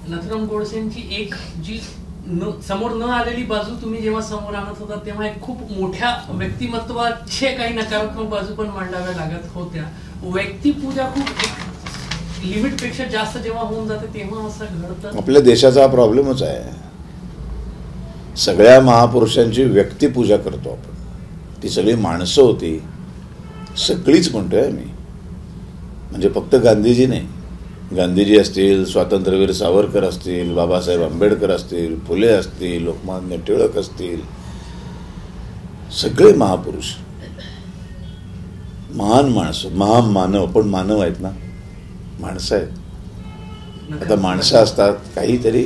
नथुराम गोडसेंची एक जी समोर न आलेली बाजू तुम्ही जेव्हा समोर आणत होता तेव्हा एक खूप मोठ्या व्यक्तिमत्वाचे काही नकारात्मक बाजू पण मांडाव्या लागत होत्या. व्यक्तिपूजा खूप एक लिमिट पेक्षा जास्त जेव्हा होऊन जाते तेव्हा असं घडतं. आपल्या देशाचा हा प्रॉब्लेमच आहे. सगळ्या महापुरुषांची व्यक्तिपूजा करतो आपण. ती सगळी माणसं होती, सगळीच म्हणतोय मी, म्हणजे फक्त गांधीजी नाही. गांधीजी असतील, स्वातंत्र्यवीर सावरकर असतील, बाबासाहेब आंबेडकर असतील, फुले असतील, लोकमान्य टिळक असतील, सगळे महापुरुष, महान माणसं, महामानव. पण मानव आहेत ना, माणसं आहेत. आता माणसं असतात काहीतरी,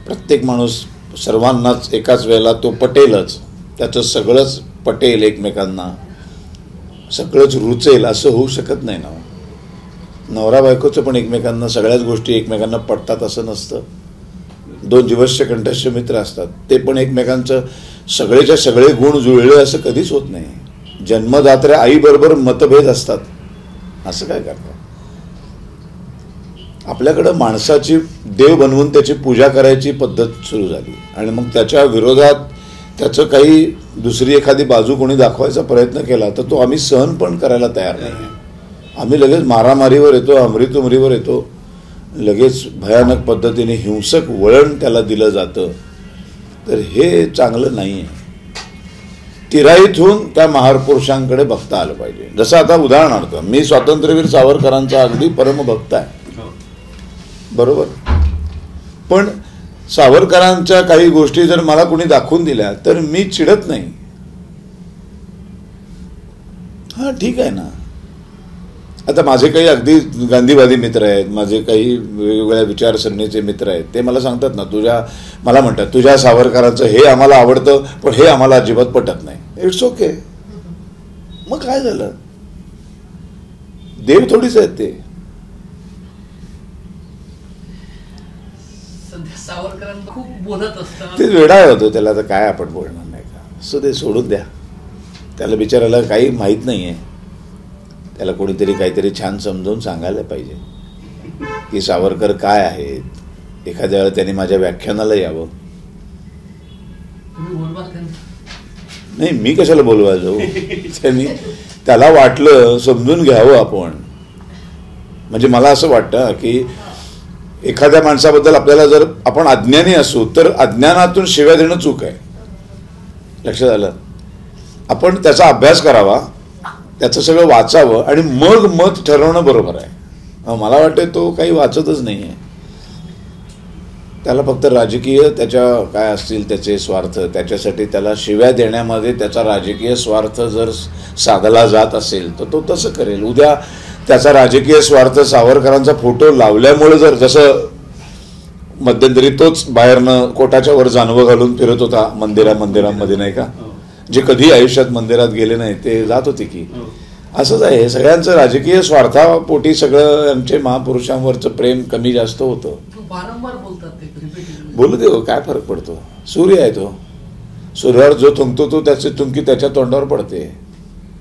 प्रत्येक माणूस सर्वांनाच एकाच वेळेला तो पटेलच, त्याचं सगळंच पटेल, एकमेकांना सगळंच रुचेल असं होऊ शकत नाही ना. नवरा बायकोचं पण एकमेकांना सगळ्याच गोष्टी एकमेकांना पटतात असं नसतं. दोन जीवश्य कंठस्थ मित्र असतात, ते पण एकमेकांचं सगळेच्या सगळे गुण जुळले असं कधीच होत नाही. जन्मदात्या आईबरोबर मतभेद असतात, असं काय करतात. आपल्याकडं माणसाची देव बनवून त्याची पूजा करायची पद्धत सुरू झाली आणि मग त्याच्या विरोधात त्याचं काही दुसरी एखादी बाजू कोणी दाखवायचा प्रयत्न केला तर तो आम्ही सहन पण करायला तयार नाही. आम्ही लगेच मारामारीवर येतो, अमरीतुमरीवर येतो, लगेच भयानक पद्धतीने हिंसक वळण त्याला दिलं जातं. तर हे चांगलं नाही आहे. तिराईतून त्या महापुरुषांकडे बघता आलं पाहिजे. जसं आता उदाहरणार्थ मी स्वातंत्र्यवीर सावरकरांचा अगदी परमभक्त आहे, बरोबर. पण सावरकरांच्या काही गोष्टी जर मला कोणी दाखवून दिल्या तर मी चिडत नाही. हा ठीक आहे ना. आता माझे काही अगदी गांधीवादी मित्र आहेत, माझे काही वेगवेगळ्या विचारसरणीचे मित्र आहेत, ते मला सांगतात ना, मला म्हणतात तुझ्या सावरकरांचं हे आम्हाला आवडतं पण हे आम्हाला अजिबात पटत नाही. It's okay. मग काय झालं, देव थोडीच आहेत ते. खूप बोलत असतात, ते वेडा होतो त्याला, तर काय आपण बोलणार नाही का. असं ते सोडून द्या. त्याला बिचारायला काही माहीत नाही आहे. त्याला कोणीतरी काहीतरी छान समजावून सांगायला पाहिजे की सावरकर काय आहेत. एखाद्या वेळेला त्यांनी माझ्या व्याख्यानाला यावं. नाही, मी कशाला बोलवायला जाऊ. त्यांनी त्याला वाटलं समजून घ्यावं आपण. म्हणजे मला असं वाटतं की एखाद्या माणसाबद्दल आपल्याला जर आपण अज्ञानी असू तर अज्ञानातून शिव्या देणं चूक आहे. लक्षात आलं. आपण त्याचा अभ्यास करावा, त्याचं सगळं वाचावं आणि मग मत ठरवणं बरोबर आहे. मला वाटतं तो काही वाचतच नाही आहे. त्याला फक्त राजकीय त्याच्या काय असतील त्याचे स्वार्थ, त्याच्यासाठी त्याला शिव्या देण्यामध्ये त्याचा राजकीय स्वार्थ जर साधला जात असेल तर तो तसं करेल. उद्या त्याचा राजकीय स्वार्थ सावरकरांचा फोटो लावल्यामुळे जर, जसं मध्यंतरी तोच बाहेरनं कोटाच्या वर जानवं घालून फिरत होता मंदिरामध्ये नाही का, जे कधी आयुष्यात मंदिरात गेले नाही ते जात होते की. असंच आहे सगळ्यांचं राजकीय स्वार्थापोटी सगळं आमचे महापुरुषांवरचं प्रेम कमी जास्त होतं. वारंवार बोलतात ते, बोलू दे, काय फरक पडतो. सूर्य आहे तो, सूर्यावर जो थुंकतो तो त्याची थुंकी त्याच्या तोंडावर पडते.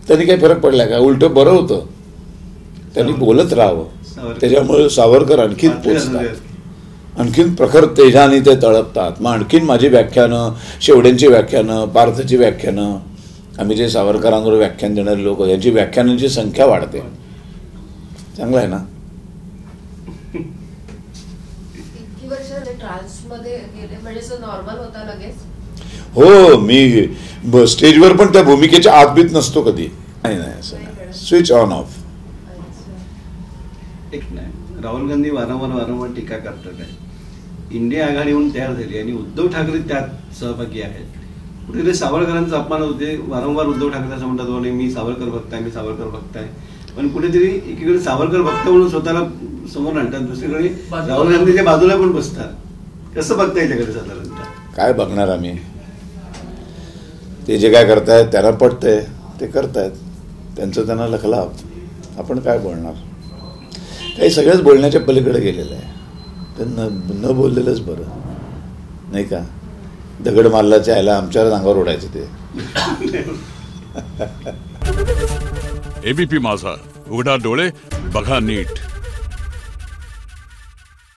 त्यांनी काही फरक पडला का, उलट बरं होतं. त्यांनी बोलत राहावं. त्याच्यामुळे सावरकर आणखीन पोचतात, आणखीन प्रखर तेजाने ते तळपतात. मग आणखीन माझी व्याख्यानं, शेवड्यांची व्याख्यानं, पार्थची व्याख्यानं, आम्ही जे सावरकरांवर व्याख्यान देणारे लोक यांची व्याख्यानांची संख्या वाढते. चांगलं आहे ना. हो, मी स्टेजवर पण त्या भूमिकेच्या आत बीत नसतो कधी. नाही नाही, असं नाही. Switch on off. एक नाही, राहुल गांधी वारंवार टीका करतात आहे. इंडिया आघाडी म्हणून तयार झाली आणि उद्धव ठाकरे त्यात सहभागी आहेत. कुठेतरी सावरकरांचा अपमान होते. वारंवार उद्धव ठाकरे असं म्हणतात मी सावरकर भक्त आहे, मी सावरकर भक्त आहे. पण कुठेतरी एकीकडे सावरकर भक्त म्हणून स्वतःला समोर आणतात, दुसरीकडे राहुल गांधीच्या बाजूला पण बसतात. कसं बघता याच्याकडे साधारणतः? काय बघणार आम्ही. ते जे काय करतायत त्यांना पटतंय ते करतायत, त्यांचं त्यांना लखला. आपण काय बोलणार. काही सगळ्याच बोलण्याच्या पलीकडे गेलेलं आहे. तर न बोललेलंच बरं नाही का. दगड मारल्याच्या यायला आमच्यावर अंगावर ओढायचं ते. एबीपी माझा, उघडा डोळे बघा नीट.